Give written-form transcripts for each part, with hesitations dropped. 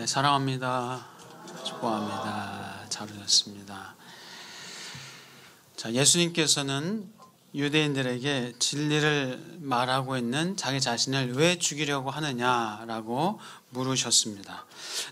네, 사랑합니다. 축복합니다. 잘 오셨습니다. 자, 예수님께서는 유대인들에게 진리를 말하고 있는 자기 자신을 왜 죽이려고 하느냐라고 물으셨습니다.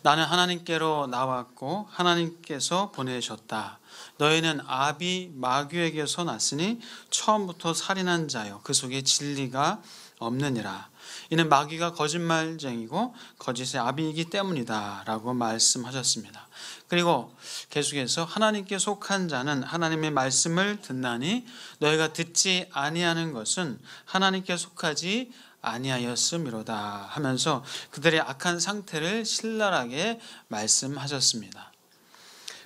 나는 하나님께로 나왔고 하나님께서 보내셨다. 너희는 아비 마귀에게서 났으니 처음부터 살인한 자여 그 속에 진리가 없느니라. 이는 마귀가 거짓말쟁이고 거짓의 아비이기 때문이다 라고 말씀하셨습니다. 그리고 계속해서 하나님께 속한 자는 하나님의 말씀을 듣나니 너희가 듣지 아니하는 것은 하나님께 속하지 아니하였음이로다 하면서 그들의 악한 상태를 신랄하게 말씀하셨습니다.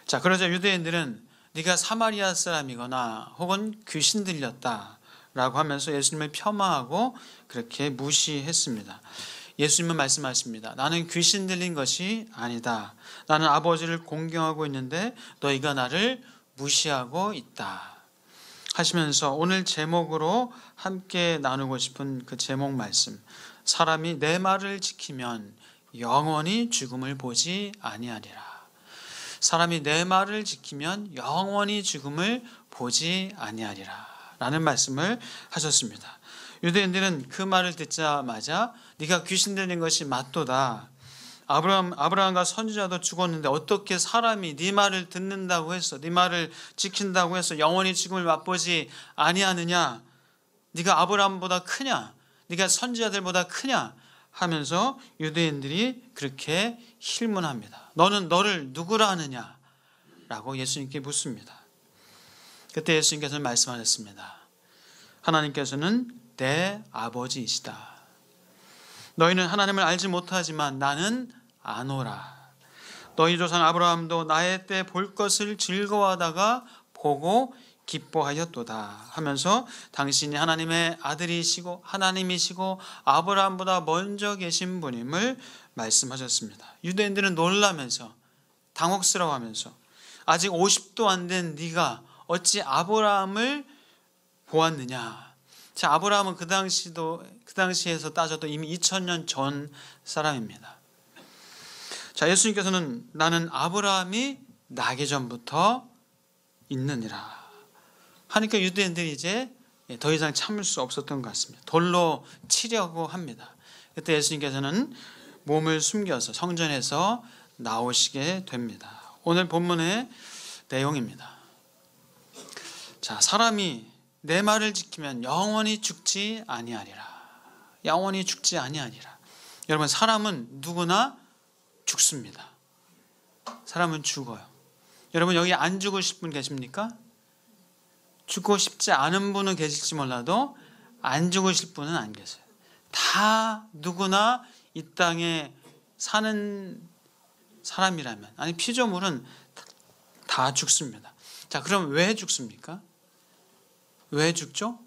자, 그러자 유대인들은 네가 사마리아 사람이거나 혹은 귀신 들렸다 라고 하면서 예수님을 폄하하고 그렇게 무시했습니다. 예수님은 말씀하십니다. 나는 귀신 들린 것이 아니다. 나는 아버지를 공경하고 있는데 너희가 나를 무시하고 있다 하시면서 오늘 제목으로 함께 나누고 싶은 그 제목 말씀, 사람이 내 말을 지키면 영원히 죽음을 보지 아니하리라. 사람이 내 말을 지키면 영원히 죽음을 보지 아니하리라 라는 말씀을 하셨습니다. 유대인들은 그 말을 듣자마자 네가 귀신 들린 것이 맞도다. 아브라함과 선지자도 죽었는데 어떻게 사람이 네 말을 듣는다고 해서 네 말을 지킨다고 해서 영원히 죽음을 맛보지 아니하느냐? 네가 아브라함보다 크냐? 네가 선지자들보다 크냐? 하면서 유대인들이 그렇게 힐문합니다. 너는 너를 누구라 하느냐? 라고 예수님께 묻습니다. 그때 예수님께서는 말씀하셨습니다. 하나님께서는 내 아버지이시다. 너희는 하나님을 알지 못하지만 나는 아노라. 너희 조상 아브라함도 나의 때 볼 것을 즐거워하다가 보고 기뻐하였도다 하면서 당신이 하나님의 아들이시고 하나님이시고 아브라함보다 먼저 계신 분임을 말씀하셨습니다. 유대인들은 놀라면서 당혹스러워하면서 아직 50도 안 된 네가 어찌 아브라함을 보았느냐? 자, 아브라함은 그 당시에서 따져도 이미 2000년 전 사람입니다. 자, 예수님께서는 나는 아브라함이 나기 전부터 있느니라 하니까 유대인들이 이제 더 이상 참을 수 없었던 것 같습니다. 돌로 치려고 합니다. 그때 예수님께서는 몸을 숨겨서 성전에서 나오시게 됩니다. 오늘 본문의 내용입니다. 자, 사람이 내 말을 지키면 영원히 죽지 아니하리라. 영원히 죽지 아니하리라. 여러분, 사람은 누구나 죽습니다. 사람은 죽어요. 여러분, 여기 안 죽으실 분 계십니까? 죽고 싶지 않은 분은 계실지 몰라도 안 죽으실 분은 안 계세요. 다 누구나 이 땅에 사는 사람이라면, 아니 피조물은 다 죽습니다. 자, 그럼 왜 죽습니까? 왜 죽죠?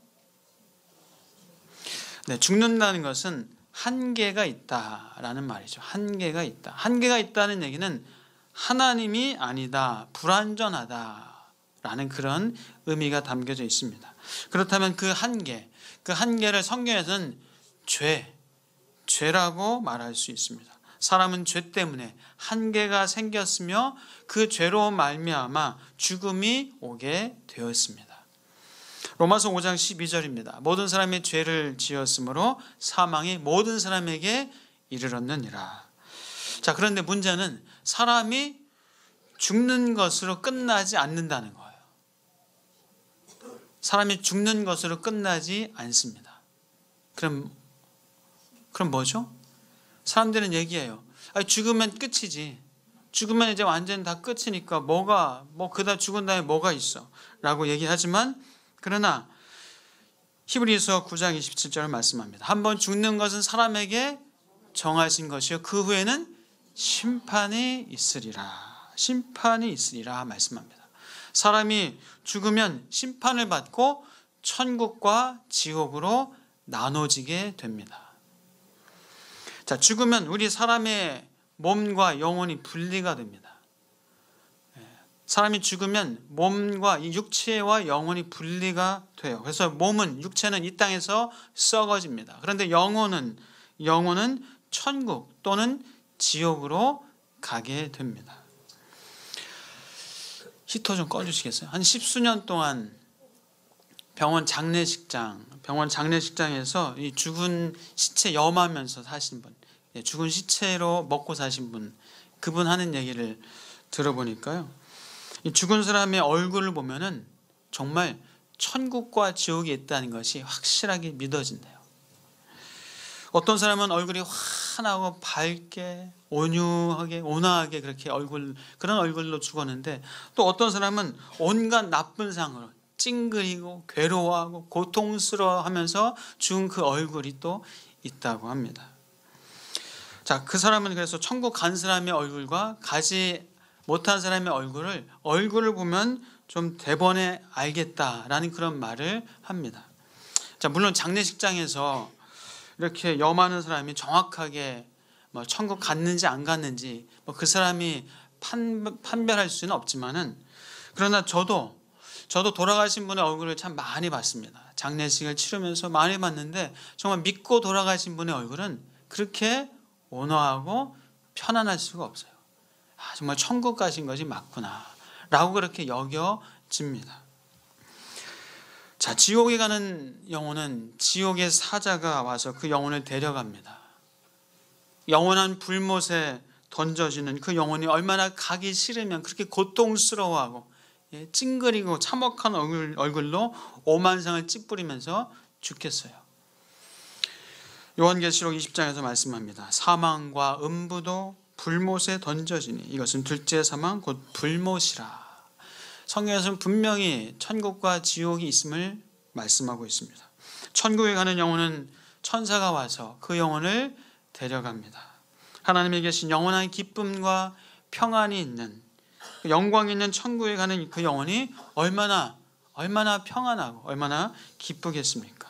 네, 죽는다는 것은 한계가 있다라는 말이죠. 한계가 있다. 한계가 있다는 얘기는 하나님이 아니다, 불완전하다라는 그런 의미가 담겨져 있습니다. 그렇다면 그 한계를 성경에서는 죄라고 말할 수 있습니다. 사람은 죄 때문에 한계가 생겼으며 그 죄로 말미암아 죽음이 오게 되었습니다. 로마서 5장 12절입니다. 모든 사람이 죄를 지었으므로 사망이 모든 사람에게 이르렀느니라. 자, 그런데 문제는 사람이 죽는 것으로 끝나지 않는다는 거예요. 사람이 죽는 것으로 끝나지 않습니다. 그럼 뭐죠? 사람들은 얘기해요. 죽으면 끝이지. 죽으면 이제 완전히 다 끝이니까 그다 죽은 다음에 뭐가 있어? 라고 얘기하지만 그러나 히브리서 9장 27절을 말씀합니다. 한번 죽는 것은 사람에게 정하신 것이요 그 후에는 심판이 있으리라. 심판이 있으리라 말씀합니다. 사람이 죽으면 심판을 받고 천국과 지옥으로 나눠지게 됩니다. 자, 죽으면 우리 사람의 몸과 영혼이 분리가 됩니다. 사람이 죽으면 몸과 이 육체와 영혼이 분리가 돼요. 그래서 육체는 이 땅에서 썩어집니다. 그런데 영혼은 천국 또는 지옥으로 가게 됩니다. 히터 좀 꺼주시겠어요? 한 10수년 동안 병원 장례식장에서 이 죽은 시체 염하면서 사신 분, 죽은 시체로 먹고 사신 분, 그분 하는 얘기를 들어보니까요, 이 죽은 사람의 얼굴을 보면은 정말 천국과 지옥이 있다는 것이 확실하게 믿어진대요. 어떤 사람은 얼굴이 환하고 밝게 온유하게 온화하게 그렇게 그런 얼굴로 죽었는데, 또 어떤 사람은 온갖 나쁜 상으로 찡그리고 괴로워하고 고통스러워하면서 죽은 그 얼굴이 또 있다고 합니다. 자, 그 사람은 그래서 천국 간 사람의 얼굴과 가지 못한 사람의 얼굴을 보면 좀 대번에 알겠다라는 그런 말을 합니다. 자, 물론 장례식장에서 이렇게 염하는 사람이 정확하게 천국 갔는지 안 갔는지 그 사람이 판별할 수는 없지만은, 그러나 저도 돌아가신 분의 얼굴을 참 많이 봤습니다. 장례식을 치르면서 많이 봤는데 정말 믿고 돌아가신 분의 얼굴은 그렇게 온화하고 편안할 수가 없어요. 정말 천국 가신 것이 맞구나 라고 그렇게 여겨집니다. 자, 지옥에 가는 영혼은 지옥의 사자가 와서 그 영혼을 데려갑니다. 영원한 불못에 던져지는 그 영혼이 얼마나 가기 싫으면 그렇게 고통스러워하고 찡그리고 참혹한 얼굴로 오만상을 찌푸리면서 죽겠어요. 요한계시록 20장에서 말씀합니다. 사망과 음부도 불못에 던져지니 이것은 둘째 사망 곧 불못이라. 성경에서는 분명히 천국과 지옥이 있음을 말씀하고 있습니다. 천국에 가는 영혼은 천사가 와서 그 영혼을 데려갑니다. 하나님에 계신 영원한 기쁨과 평안이 있는, 영광이 있는 천국에 가는 그 영혼이 얼마나 평안하고 얼마나 기쁘겠습니까?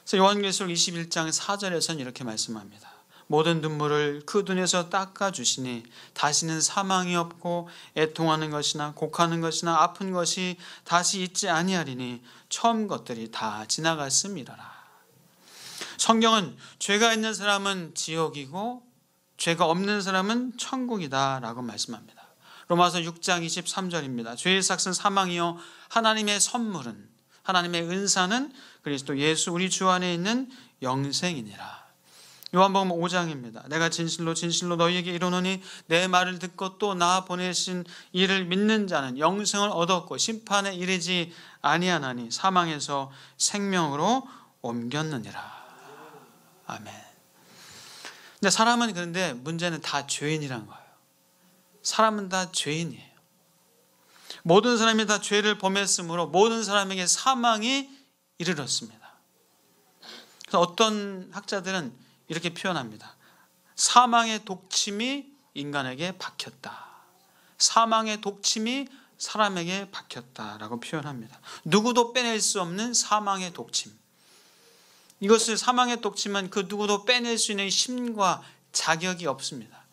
그래서 요한계시록 21장 4절에서는 이렇게 말씀합니다. 모든 눈물을 그 눈에서 닦아주시니 다시는 사망이 없고 애통하는 것이나 곡하는 것이나 아픈 것이 다시 있지 아니하리니 처음 것들이 다 지나갔음이라라. 성경은 죄가 있는 사람은 지옥이고 죄가 없는 사람은 천국이다 라고 말씀합니다. 로마서 6장 23절입니다. 죄의 삭은 사망이요 하나님의 선물은, 하나님의 은사는 그리스도 예수 우리 주 안에 있는 영생이니라. 요한복음 5장입니다. 내가 진실로 너희에게 이르노니 내 말을 듣고 또 나 보내신 이를 믿는 자는 영생을 얻었고 심판에 이르지 아니하나니 사망에서 생명으로 옮겼느니라. 아멘. 근데 사람은, 그런데 문제는 다 죄인이란 거예요. 사람은 다 죄인이에요. 모든 사람이 다 죄를 범했으므로 모든 사람에게 사망이 이르렀습니다. 그래서 어떤 학자들은 이렇게 표현합니다. 사망의 독침이 인간에게 박혔다. 사망의 독침이 사람에게 박혔다라고 표현합니다. 누구도 빼낼 수 없는 사망의 독침. 이것을, 사망의 독침은 그 누구도 빼낼 수 있는 힘과 자격이 없습니다.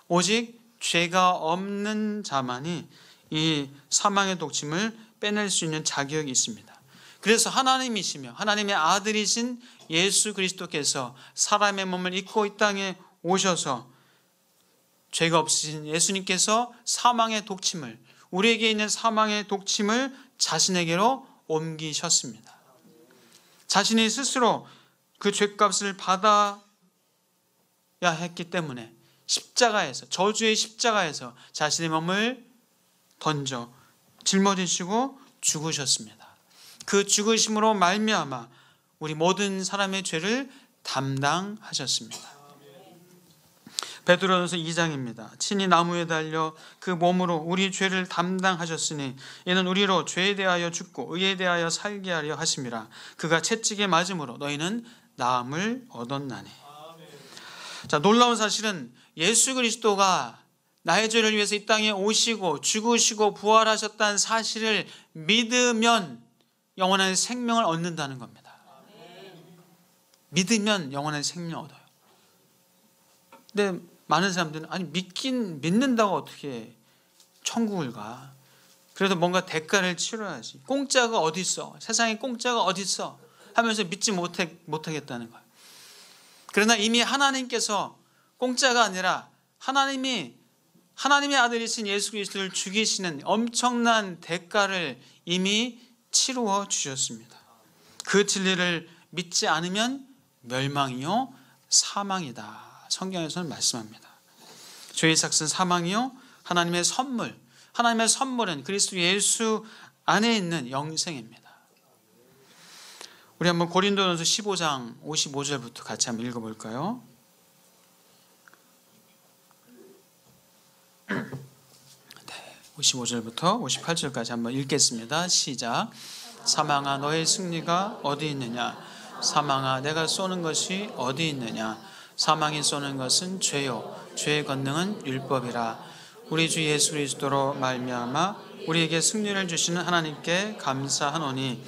오직 죄가 없는 자만이 이 사망의 독침을 빼낼 수 있는 자격이 있습니다. 그래서 하나님이시며 하나님의 아들이신 예수 그리스도께서 사람의 몸을 입고 이 땅에 오셔서 죄가 없으신 예수님께서 사망의 독침을, 우리에게 있는 사망의 독침을 자신에게로 옮기셨습니다. 자신이 스스로 그 죄값을 받아야 했기 때문에 십자가에서, 저주의 십자가에서 자신의 몸을 던져 짊어지시고 죽으셨습니다. 그 죽으심으로 말미암아 우리 모든 사람의 죄를 담당하셨습니다. 베드로전서 2장입니다. 친히 나무에 달려 그 몸으로 우리 죄를 담당하셨으니 이는 우리로 죄에 대하여 죽고 의에 대하여 살게 하려 하심이라. 그가 채찍에 맞음으로 너희는 나음을 얻었나니. 자, 놀라운 사실은 예수 그리스도가 나의 죄를 위해서 이 땅에 오시고 죽으시고 부활하셨다는 사실을 믿으면 영원한 생명을 얻는다는 겁니다. 믿으면 영원한 생명을 얻어요. 근데 많은 사람들은, 아니 믿는다고 어떻게 천국을 가? 그래도 뭔가 대가를 치러야지. 공짜가 어디 있어? 세상에 공짜가 어디 있어? 하면서 믿지 못하겠다는 거예요. 그러나 이미 하나님께서 공짜가 아니라 하나님의 아들이신 예수 그리스도를 죽이시는 엄청난 대가를 이미 치루어 주셨습니다. 그 진리를 믿지 않으면 멸망이요 사망이다. 성경에서는 말씀합니다. 죄의 삭은 사망이요 하나님의 선물. 하나님의 선물은 그리스도 예수 안에 있는 영생입니다. 우리 한번 고린도전서 15장 55절부터 같이 한번 읽어볼까요? 55절부터 58절까지 한번 읽겠습니다. 시작. 사망아 너의 승리가 어디 있느냐? 사망아 내가 쏘는 것이 어디 있느냐? 사망이 쏘는 것은 죄요 죄의 권능은 율법이라. 우리 주 예수 그리스도로 말미암아 우리에게 승리를 주시는 하나님께 감사하노니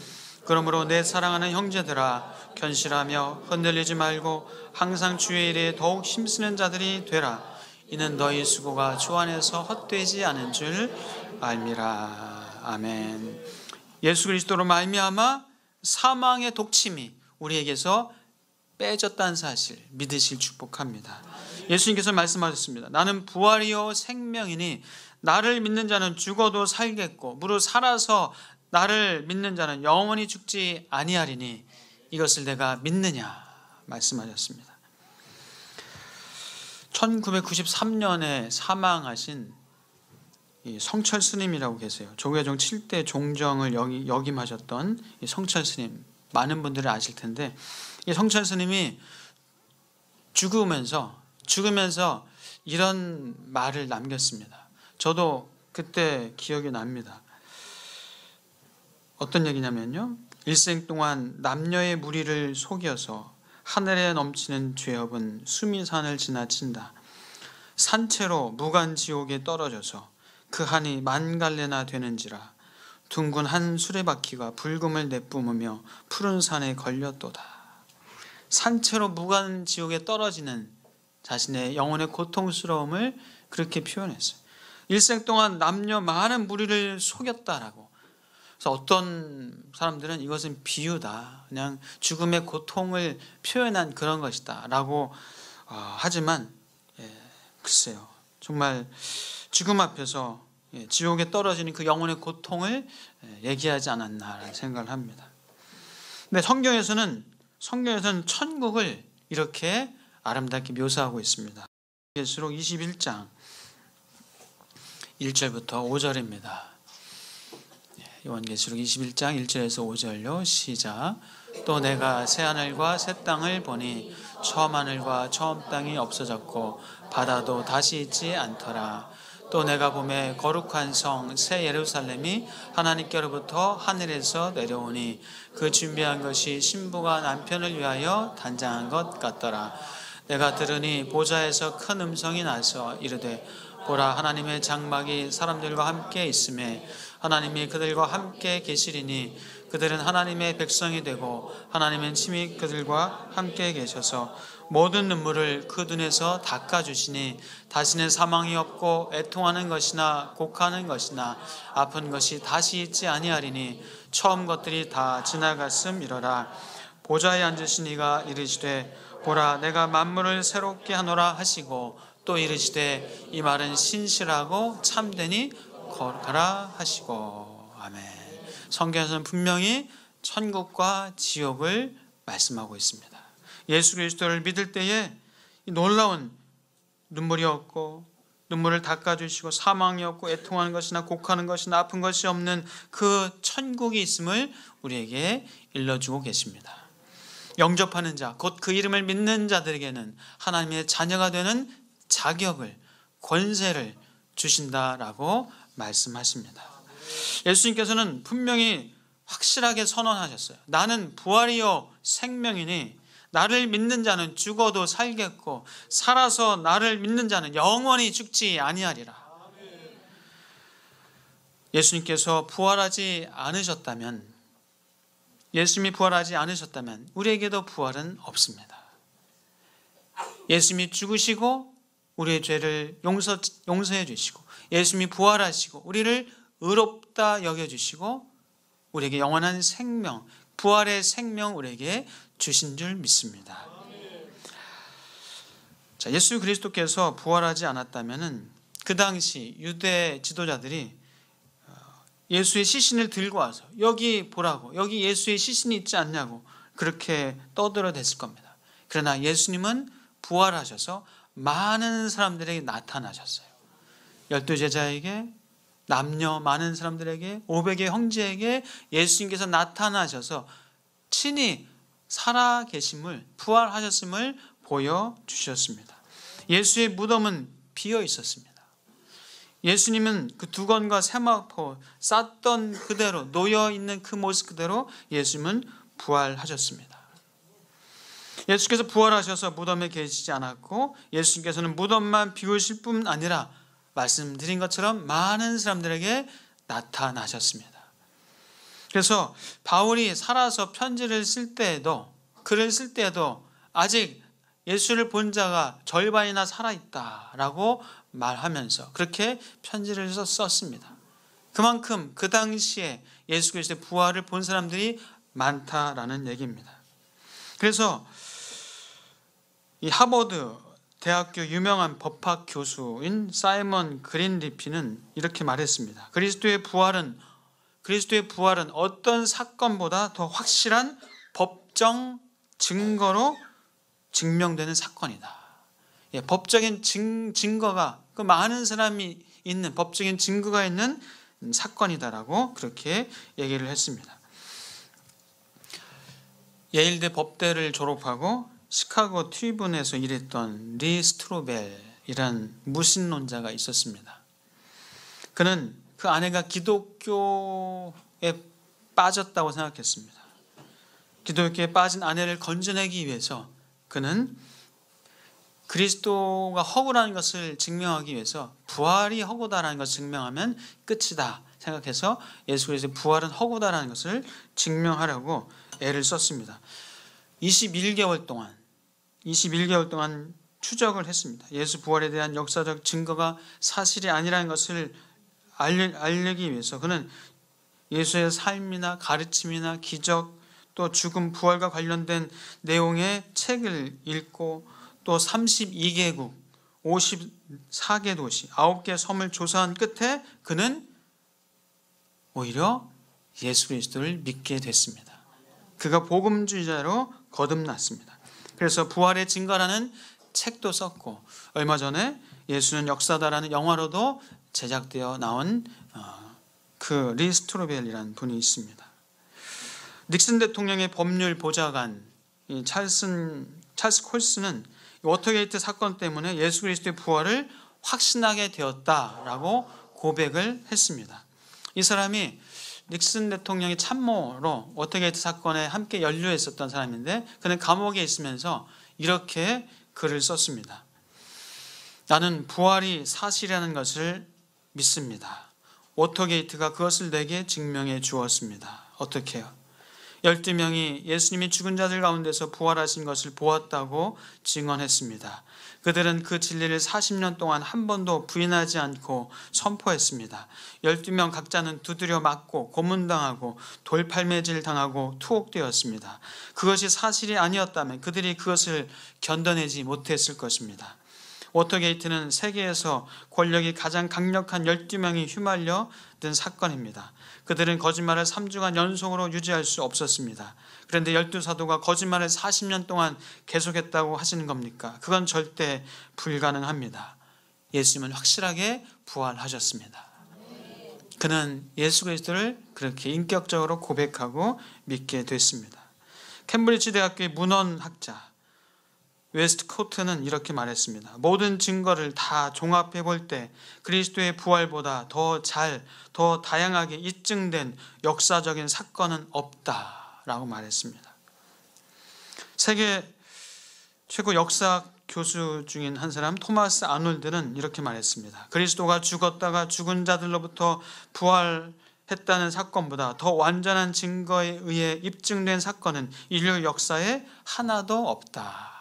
그러므로 내 사랑하는 형제들아 견실하며 흔들리지 말고 항상 주의 일에 더욱 힘쓰는 자들이 되라. 이는 너희 수고가 주 안에서 헛되지 않은 줄 알미라. 아멘. 예수 그리스도로 말미암아 사망의 독침이 우리에게서 빼졌다는 사실 믿으실 축복합니다. 예수님께서 말씀하셨습니다. 나는 부활이요 생명이니 나를 믿는 자는 죽어도 살겠고 무릇 살아서 나를 믿는 자는 영원히 죽지 아니하리니 이것을 내가 믿느냐 말씀하셨습니다. 1993년에 사망하신 성철 스님이라고 계세요. 조계종 7대 종정을 역임하셨던 성철 스님, 많은 분들이 아실 텐데 이 성철 스님이 죽으면서 이런 말을 남겼습니다. 저도 그때 기억이 납니다. 어떤 얘기냐면요, 일생 동안 남녀의 무리를 속여서 하늘에 넘치는 죄업은 수미산을 지나친다. 산채로 무간지옥에 떨어져서 그 한이 만갈래나 되는지라. 둥근 한 수레바퀴가 불금을 내뿜으며 푸른 산에 걸렸도다. 산채로 무간지옥에 떨어지는 자신의 영혼의 고통스러움을 그렇게 표현했어요. 일생 동안 남녀 많은 무리를 속였다라고. 그래서 어떤 사람들은 이것은 비유다, 그냥 죽음의 고통을 표현한 그런 것이다 라고 하지만 글쎄요, 정말 죽음 앞에서 지옥에 떨어지는 그 영혼의 고통을 얘기하지 않았나라는 생각을 합니다. 근데 성경에서는 천국을 이렇게 아름답게 묘사하고 있습니다. 계시록 21장 1절부터 5절입니다. 요한계시록 21장 1절에서 5절요. 시작. 또 내가 새 하늘과 새 땅을 보니 처음 하늘과 처음 땅이 없어졌고 바다도 다시 있지 않더라. 또 내가 보매 거룩한 성 새 예루살렘이 하나님께로부터 하늘에서 내려오니 그 준비한 것이 신부가 남편을 위하여 단장한 것 같더라. 내가 들으니 보좌에서 큰 음성이 나서 이르되 보라, 하나님의 장막이 사람들과 함께 있음에 하나님이 그들과 함께 계시리니 그들은 하나님의 백성이 되고 하나님은 친히 그들과 함께 계셔서 모든 눈물을 그 눈에서 닦아주시니 다시는 사망이 없고 애통하는 것이나 곡하는 것이나 아픈 것이 다시 있지 아니하리니 처음 것들이 다 지나갔음이러라. 보좌에 앉으신 이가 이르시되 보라, 내가 만물을 새롭게 하노라 하시고 또 이르시되 이 말은 신실하고 참되니 거룩하라 하시고. 아멘. 성경에서는 분명히 천국과 지옥을 말씀하고 있습니다. 예수 그리스도를 믿을 때에 놀라운 눈물이 없고 눈물을 닦아주시고 사망이 없고 애통하는 것이나 곡하는 것이나 아픈 것이 없는 그 천국이 있음을 우리에게 일러주고 계십니다. 영접하는 자, 곧 그 이름을 믿는 자들에게는 하나님의 자녀가 되는 자격을, 권세를 주신다라고 말씀하십니다. 예수님께서는 분명히 확실하게 선언하셨어요. 나는 부활이요 생명이니 나를 믿는 자는 죽어도 살겠고 살아서 나를 믿는 자는 영원히 죽지 아니하리라. 예수님께서 부활하지 않으셨다면, 예수님이 부활하지 않으셨다면 우리에게도 부활은 없습니다. 예수님이 죽으시고 우리의 죄를 용서해 주시고 예수님이 부활하시고 우리를 의롭다 여겨주시고 우리에게 영원한 생명, 부활의 생명 우리에게 주신 줄 믿습니다. 자, 예수 그리스도께서 부활하지 않았다면은 그 당시 유대 지도자들이 예수의 시신을 들고 와서 여기 보라고, 여기 예수의 시신이 있지 않냐고 그렇게 떠들어댔을 겁니다. 그러나 예수님은 부활하셔서 많은 사람들에게 나타나셨어요. 12제자에게, 남녀 많은 사람들에게, 500의 형제에게 예수님께서 나타나셔서 친히 살아계심을, 부활하셨음을 보여주셨습니다. 예수의 무덤은 비어 있었습니다. 예수님은 그 두건과 세마포 쌌던 그대로, 놓여있는 그 모습 그대로 예수님은 부활하셨습니다. 예수께서 부활하셔서 무덤에 계시지 않았고, 예수님께서는 무덤만 비우실 뿐 아니라 말씀드린 것처럼 많은 사람들에게 나타나셨습니다. 그래서 바울이 살아서 편지를 쓸 때에도, 글을 쓸 때에도 아직 예수를 본 자가 절반이나 살아있다라고 말하면서 그렇게 편지를 썼습니다. 그만큼 그 당시에 예수 그리스도의 부활을 본 사람들이 많다라는 얘기입니다. 그래서 이 하버드 대학교 유명한 법학 교수인 사이먼 그린리피는 이렇게 말했습니다. 그리스도의 부활은 어떤 사건보다 더 확실한 법정 증거로 증명되는 사건이다. 예, 법적인 증거가, 그 많은 사람이 있는 법적인 증거가 있는 사건이다라고 그렇게 얘기를 했습니다. 예일대 법대를 졸업하고 시카고 트리뷴에서 일했던 리 스트로벨이란 무신론자가 있었습니다. 그는 그 아내가 기독교에 빠졌다고 생각했습니다. 기독교에 빠진 아내를 건져내기 위해서 그는 그리스도가 허구라는 것을 증명하기 위해서 부활이 허구다라는 것을 증명하면 끝이다 생각해서 예수 그리스도의 부활은 허구다라는 것을 증명하려고 애를 썼습니다. 21개월 동안 추적을 했습니다. 예수 부활에 대한 역사적 증거가 사실이 아니라는 것을 알리기 위해서 그는 예수의 삶이나 가르침이나 기적, 또 죽음, 부활과 관련된 내용의 책을 읽고 또 32개국, 54개 도시, 9개 섬을 조사한 끝에 그는 오히려 예수 그리스도를 믿게 됐습니다. 그가 복음주의자로 거듭났습니다. 그래서 부활의 증거라는 책도 썼고, 얼마 전에 예수는 역사다라는 영화로도 제작되어 나온 그 리 스트로벨이라는 분이 있습니다. 닉슨 대통령의 법률 보좌관 찰스 콜스는 워터게이트 사건 때문에 예수 그리스도의 부활을 확신하게 되었다라고 고백을 했습니다. 이 사람이 닉슨 대통령의 참모로 워터게이트 사건에 함께 연루했었던 사람인데, 그는 감옥에 있으면서 이렇게 글을 썼습니다. 나는 부활이 사실이라는 것을 믿습니다. 워터게이트가 그것을 내게 증명해 주었습니다. 어떻게 해요? 12명이 예수님이 죽은 자들 가운데서 부활하신 것을 보았다고 증언했습니다. 그들은 그 진리를 40년 동안 한 번도 부인하지 않고 선포했습니다. 12명 각자는 두드려 맞고 고문당하고 돌팔매질 당하고 투옥되었습니다. 그것이 사실이 아니었다면 그들이 그것을 견뎌내지 못했을 것입니다. 워터게이트는 세계에서 권력이 가장 강력한 12명이 휘말려 든 사건입니다. 그들은 거짓말을 3주간 연속으로 유지할 수 없었습니다. 그런데 12사도가 거짓말을 40년 동안 계속했다고 하시는 겁니까? 그건 절대 불가능합니다. 예수님은 확실하게 부활하셨습니다. 그는 예수 그리스도를 그렇게 인격적으로 고백하고 믿게 됐습니다. 캠브리지 대학교의 문헌학자 웨스트코트는 이렇게 말했습니다. 모든 증거를 다 종합해 볼 때 그리스도의 부활보다 더 다양하게 입증된 역사적인 사건은 없다라고 말했습니다. 세계 최고 역사학 교수 중인 한 사람 토마스 아놀드는 이렇게 말했습니다. 그리스도가 죽었다가 죽은 자들로부터 부활했다는 사건보다 더 완전한 증거에 의해 입증된 사건은 인류 역사에 하나도 없다.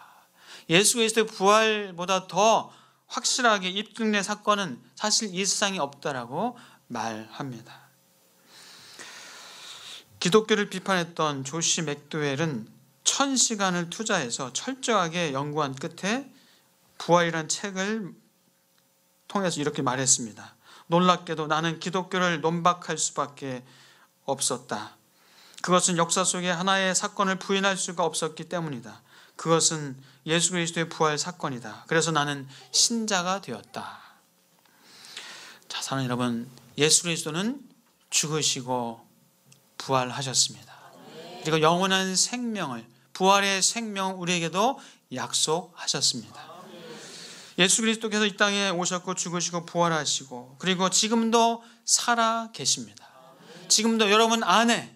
예수 그리스도의 부활보다 더 확실하게 입증된 사건은 사실 이 세상에 없다라고 말합니다. 기독교를 비판했던 조시 맥도웰은 1000시간을 투자해서 철저하게 연구한 끝에 부활이란 책을 통해서 이렇게 말했습니다. 놀랍게도 나는 기독교를 논박할 수밖에 없었다. 그것은 역사 속에 하나의 사건을 부인할 수가 없었기 때문이다. 그것은 예수 그리스도의 부활 사건이다. 그래서 나는 신자가 되었다. 자, 사랑하는 여러분, 예수 그리스도는 죽으시고 부활하셨습니다. 그리고 영원한 생명을, 부활의 생명을 우리에게도 약속하셨습니다. 예수 그리스도께서 이 땅에 오셨고 죽으시고 부활하시고 그리고 지금도 살아 계십니다. 지금도 여러분 안에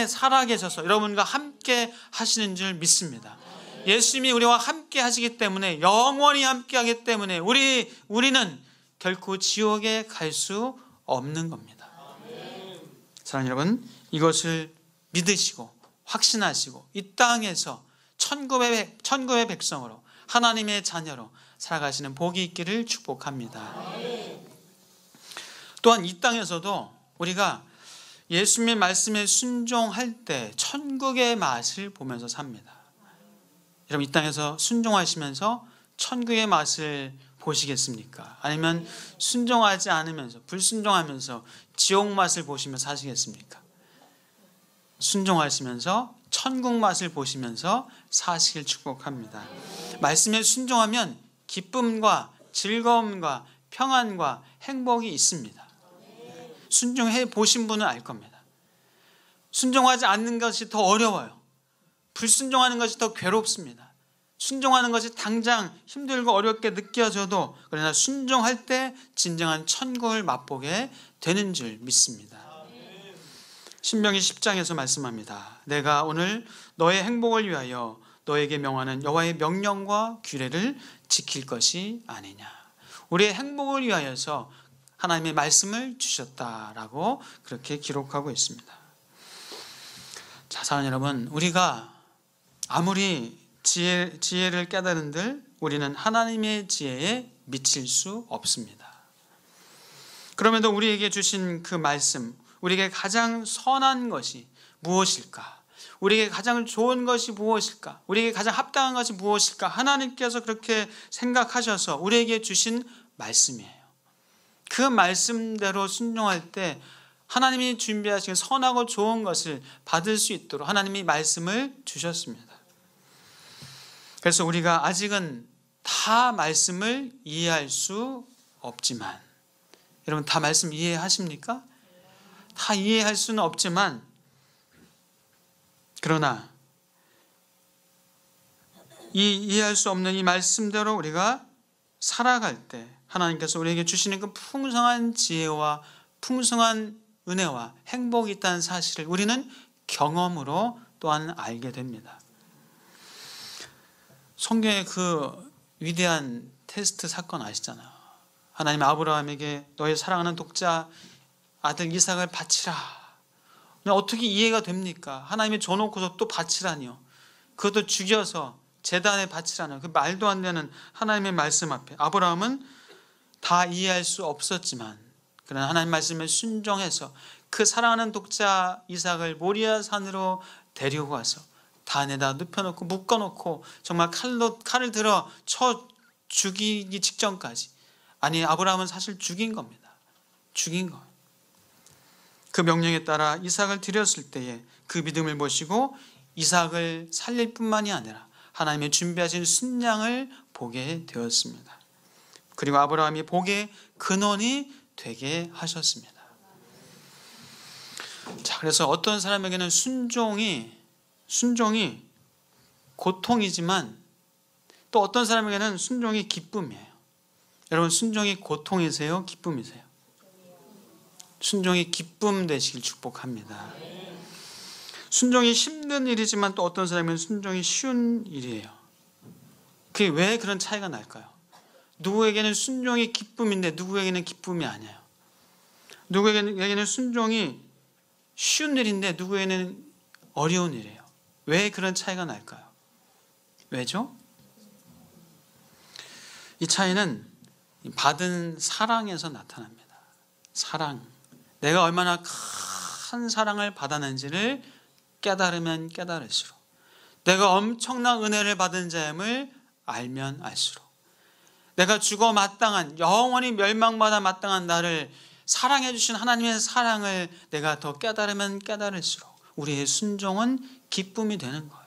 살아 계셔서 여러분과 함께 하시는 줄 믿습니다. 예수님이 우리와 함께 하시기 때문에, 영원히 함께 하기 때문에 우리는 결코 지옥에 갈 수 없는 겁니다. 사랑하는 여러분, 이것을 믿으시고 확신하시고 이 땅에서 천국의 백성으로, 하나님의 자녀로 살아가시는 복이 있기를 축복합니다. 또한 이 땅에서도 우리가 예수님의 말씀에 순종할 때 천국의 맛을 보면서 삽니다. 여러분, 이 땅에서 순종하시면서 천국의 맛을 보시겠습니까? 아니면 순종하지 않으면서, 불순종하면서 지옥 맛을 보시면서 사시겠습니까? 순종하시면서 천국 맛을 보시면서 사시길 축복합니다. 말씀에 순종하면 기쁨과 즐거움과 평안과 행복이 있습니다. 순종해 보신 분은 알 겁니다. 순종하지 않는 것이 더 어려워요. 불순종하는 것이 더 괴롭습니다. 순종하는 것이 당장 힘들고 어렵게 느껴져도, 그러나 순종할 때 진정한 천국을 맛보게 되는 줄 믿습니다. 신명기 10장에서 말씀합니다. 내가 오늘 너의 행복을 위하여 너에게 명하는 여호와의 명령과 규례를 지킬 것이 아니냐. 우리의 행복을 위하여서 하나님의 말씀을 주셨다라고 그렇게 기록하고 있습니다. 자, 사랑하는 여러분, 우리가 아무리 지혜를 깨달은들 우리는 하나님의 지혜에 미칠 수 없습니다. 그럼에도 우리에게 주신 그 말씀, 우리에게 가장 선한 것이 무엇일까? 우리에게 가장 좋은 것이 무엇일까? 우리에게 가장 합당한 것이 무엇일까? 하나님께서 그렇게 생각하셔서 우리에게 주신 말씀이에요. 그 말씀대로 순종할 때 하나님이 준비하신 선하고 좋은 것을 받을 수 있도록 하나님이 말씀을 주셨습니다. 그래서 우리가 아직은 다 말씀을 이해할 수 없지만, 여러분 다 말씀 이해하십니까? 다 이해할 수는 없지만, 그러나 이해할 수 없는 이 말씀대로 우리가 살아갈 때 하나님께서 우리에게 주시는 그 풍성한 지혜와 풍성한 은혜와 행복이 있다는 사실을 우리는 경험으로 또한 알게 됩니다. 성경의 그 위대한 테스트 사건 아시잖아요. 하나님 아브라함에게 너의 사랑하는 독자 아들 이삭을 바치라. 어떻게 이해가 됩니까? 하나님이 줘놓고서 또 바치라니요. 그것도 죽여서 제단에 바치라니요. 그 말도 안 되는 하나님의 말씀 앞에 아브라함은 다 이해할 수 없었지만, 그러나 하나님 말씀에 순종해서 그 사랑하는 독자 이삭을 모리아 산으로 데리고 와서 단에다 눕혀놓고 묶어놓고 정말 칼을 들어 쳐 죽이기 직전까지, 아니 아브라함은 사실 죽인 겁니다. 죽인 거예요. 그 명령에 따라 이삭을 드렸을 때에 그 믿음을 보시고 이삭을 살릴 뿐만이 아니라 하나님의 준비하신 순양을 보게 되었습니다. 그리고 아브라함이 복의 근원이 되게 하셨습니다. 자, 그래서 어떤 사람에게는 순종이 고통이지만 또 어떤 사람에게는 순종이 기쁨이에요. 여러분, 순종이 고통이세요? 기쁨이세요? 순종이 기쁨 되시길 축복합니다. 순종이 힘든 일이지만 또 어떤 사람에게는 순종이 쉬운 일이에요. 그게 왜 그런 차이가 날까요? 누구에게는 순종이 기쁨인데 누구에게는 기쁨이 아니에요. 누구에게는 순종이 쉬운 일인데 누구에게는 어려운 일이에요. 왜 그런 차이가 날까요? 왜죠? 이 차이는 받은 사랑에서 나타납니다. 사랑. 내가 얼마나 큰 사랑을 받았는지를 깨달으면 깨달을수록, 내가 엄청난 은혜를 받은 자임을 알면 알수록, 내가 죽어 마땅한, 영원히 멸망받아 마땅한 나를 사랑해 주신 하나님의 사랑을 내가 더 깨달으면 깨달을수록 우리의 순종은 기쁨이 되는 거예요.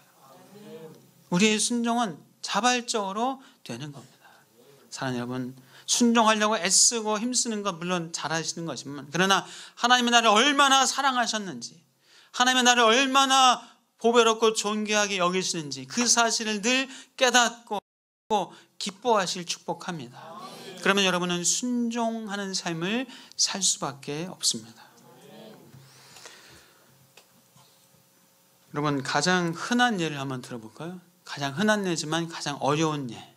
우리의 순종은 자발적으로 되는 겁니다. 사랑하는 여러분, 순종하려고 애쓰고 힘쓰는 것 물론 잘하시는 거지만, 그러나 하나님의 나를 얼마나 사랑하셨는지, 하나님의 나를 얼마나 보배롭고 존귀하게 여기시는지 그 사실을 늘 깨닫고 기뻐하실 축복합니다. 그러면 여러분은 순종하는 삶을 살 수밖에 없습니다. 여러분, 가장 흔한 예를 한번 들어볼까요? 가장 흔한 예지만 가장 어려운 예.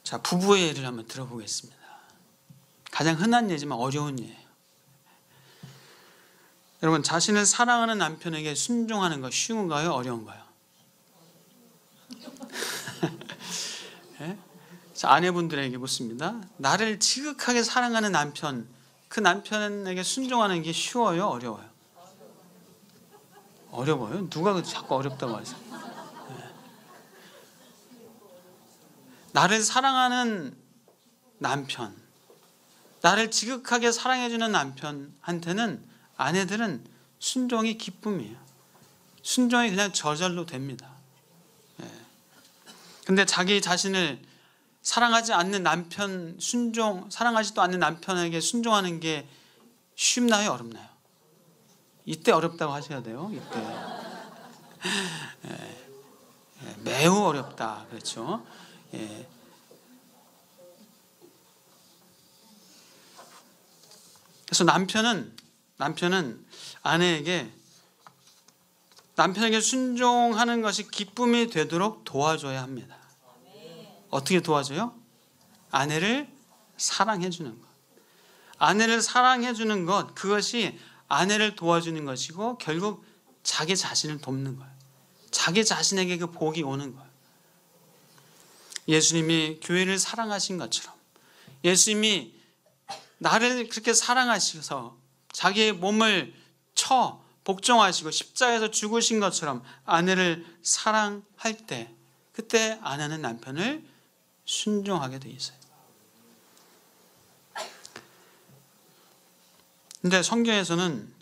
자, 부부의 예를 한번 들어보겠습니다. 가장 흔한 예지만 어려운 예예요. 여러분, 자신을 사랑하는 남편에게 순종하는 거 쉬운가요? 어려운가요? 예? 자, 아내분들에게 묻습니다. 나를 지극하게 사랑하는 남편, 그 남편에게 순종하는 게 쉬워요? 어려워요? 어려워요? 누가 자꾸 어렵다고 하세요? 예. 나를 사랑하는 남편, 나를 지극하게 사랑해주는 남편한테는 아내들은 순종이 기쁨이에요. 순종이 그냥 저절로 됩니다. 근데 자기 자신을 사랑하지 않는 남편 사랑하지도 않는 남편에게 순종하는 게 쉽나요? 어렵나요? 이때 어렵다고 하셔야 돼요. 이때. 매우 어렵다. 그렇죠. 그래서 남편은 아내에게 순종하는 것이 기쁨이 되도록 도와줘야 합니다. 어떻게 도와줘요? 아내를 사랑해 주는 것. 아내를 사랑해 주는 것, 그것이 아내를 도와주는 것이고 결국 자기 자신을 돕는 거예요. 자기 자신에게 그 복이 오는 거예요. 예수님이 교회를 사랑하신 것처럼, 예수님이 나를 그렇게 사랑하셔서 자기의 몸을 복종하시고 십자가에서 죽으신 것처럼 아내를 사랑할 때, 그때 아내는 남편을 순종하게 돼 있어요. 근데 성경에서는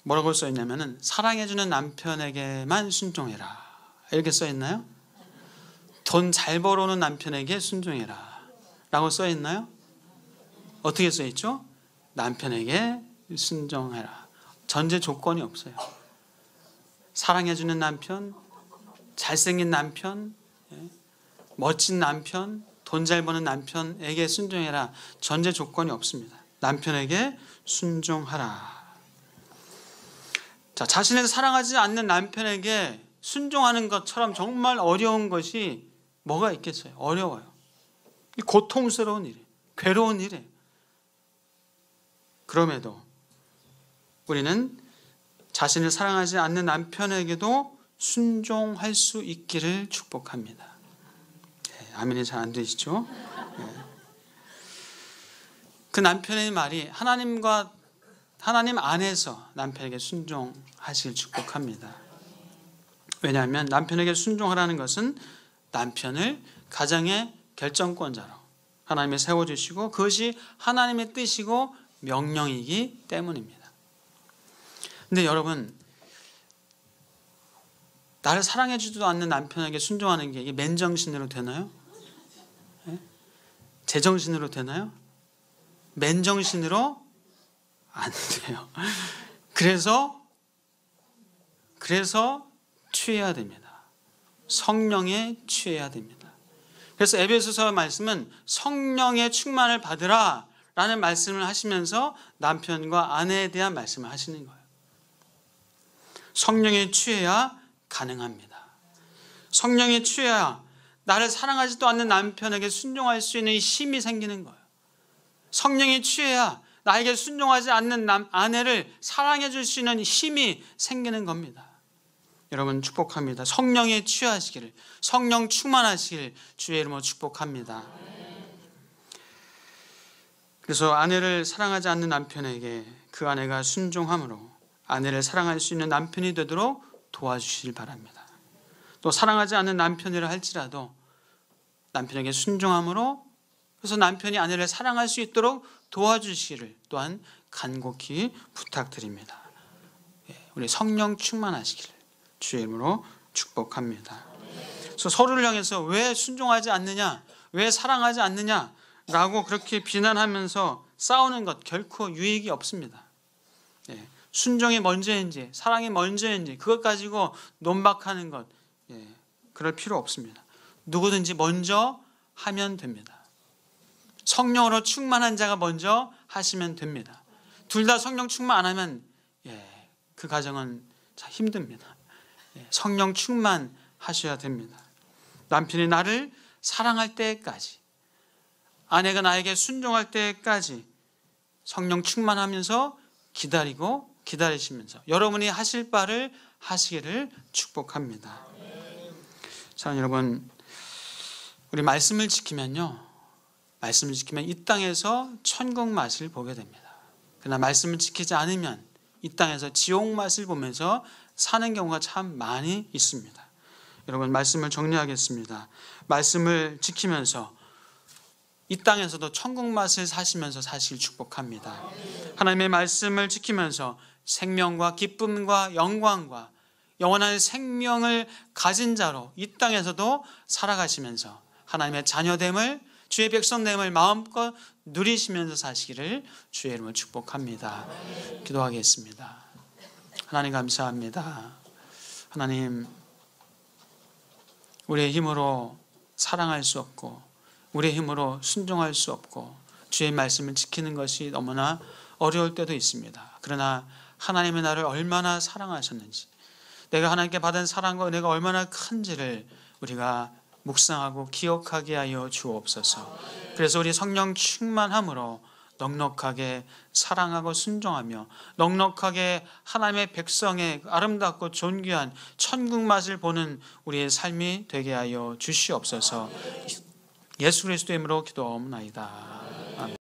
뭐라고 써 있냐면은 사랑해주는 남편에게만 순종해라 이렇게 써 있나요? 돈 잘 벌어오는 남편에게 순종해라 라고 써 있나요? 어떻게 써 있죠? 남편에게 순종해라. 전제 조건이 없어요. 사랑해주는 남편, 잘생긴 남편, 멋진 남편, 돈 잘 버는 남편에게 순종해라. 전제 조건이 없습니다. 남편에게 순종하라. 자, 자신을 사랑하지 않는 남편에게 순종하는 것처럼 정말 어려운 것이 뭐가 있겠어요? 어려워요. 고통스러운 일이에요. 괴로운 일이에요. 그럼에도 우리는 자신을 사랑하지 않는 남편에게도 순종할 수 있기를 축복합니다. 아멘이 잘 안 되시죠? 그 남편의 말이 하나님 안에서 남편에게 순종하시길 축복합니다. 왜냐하면 남편에게 순종하라는 것은 남편을 가정의 결정권자로 하나님이 세워주시고 그것이 하나님의 뜻이고 명령이기 때문입니다. 근데 여러분, 나를 사랑해주지도 않는 남편에게 순종하는 게 이게 맨정신으로 되나요? 제정신으로 되나요? 맨정신으로 안 돼요. 그래서 취해야 됩니다. 성령에 취해야 됩니다. 그래서 에베소서 말씀은 성령의 충만을 받으라 라는 말씀을 하시면서 남편과 아내에 대한 말씀을 하시는 거예요. 성령에 취해야 가능합니다. 성령에 취해야 나를 사랑하지도 않는 남편에게 순종할 수 있는 힘이 생기는 거예요. 성령에 취해야 나에게 순종하지 않는 아내를 사랑해 줄 수 있는 힘이 생기는 겁니다. 여러분 축복합니다. 성령에 취하시기를, 성령 충만하시기를 주의 이름으로 축복합니다. 그래서 아내를 사랑하지 않는 남편에게 그 아내가 순종함으로 아내를 사랑할 수 있는 남편이 되도록 도와주시길 바랍니다. 또 사랑하지 않는 남편이라 할지라도 남편에게 순종함으로, 그래서 남편이 아내를 사랑할 수 있도록 도와주시기를 또한 간곡히 부탁드립니다. 우리 성령 충만하시기를 주의 이름으로 축복합니다. 그래서 서로를 향해서 왜 순종하지 않느냐, 왜 사랑하지 않느냐라고 그렇게 비난하면서 싸우는 것 결코 유익이 없습니다. 순종이 먼저인지 사랑이 먼저인지 그것 가지고 논박하는 것, 그럴 필요 없습니다. 누구든지 먼저 하면 됩니다. 성령으로 충만한 자가 먼저 하시면 됩니다. 둘 다 성령 충만 안 하면 그 가정은 참 힘듭니다. 성령 충만하셔야 됩니다. 남편이 나를 사랑할 때까지, 아내가 나에게 순종할 때까지 성령 충만하면서 기다리시면서 여러분이 하실 바를 하시기를 축복합니다. 자, 여러분, 우리 말씀을 지키면요, 말씀을 지키면 이 땅에서 천국 맛을 보게 됩니다. 그러나 말씀을 지키지 않으면 이 땅에서 지옥 맛을 보면서 사는 경우가 참 많이 있습니다. 여러분, 말씀을 정리하겠습니다. 말씀을 지키면서 이 땅에서도 천국 맛을 사시면서 사실 축복합니다. 하나님의 말씀을 지키면서 생명과 기쁨과 영광과 영원한 생명을 가진 자로 이 땅에서도 살아가시면서 하나님의 자녀됨을, 주의 백성됨을 마음껏 누리시면서 사시기를 주의 이름으로 축복합니다. 기도하겠습니다. 하나님 감사합니다. 하나님, 우리의 힘으로 사랑할 수 없고 우리의 힘으로 순종할 수 없고 주의 말씀을 지키는 것이 너무나 어려울 때도 있습니다. 그러나 하나님의 나를 얼마나 사랑하셨는지, 내가 하나님께 받은 사랑과 은혜가 얼마나 큰지를 우리가 묵상하고 기억하게 하여 주옵소서. 그래서 우리 성령 충만함으로 넉넉하게 사랑하고 순종하며 넉넉하게 하나님의 백성의 아름답고 존귀한 천국 맛을 보는 우리의 삶이 되게 하여 주시옵소서. 예수 그리스도의 이름으로 기도하옵나이다.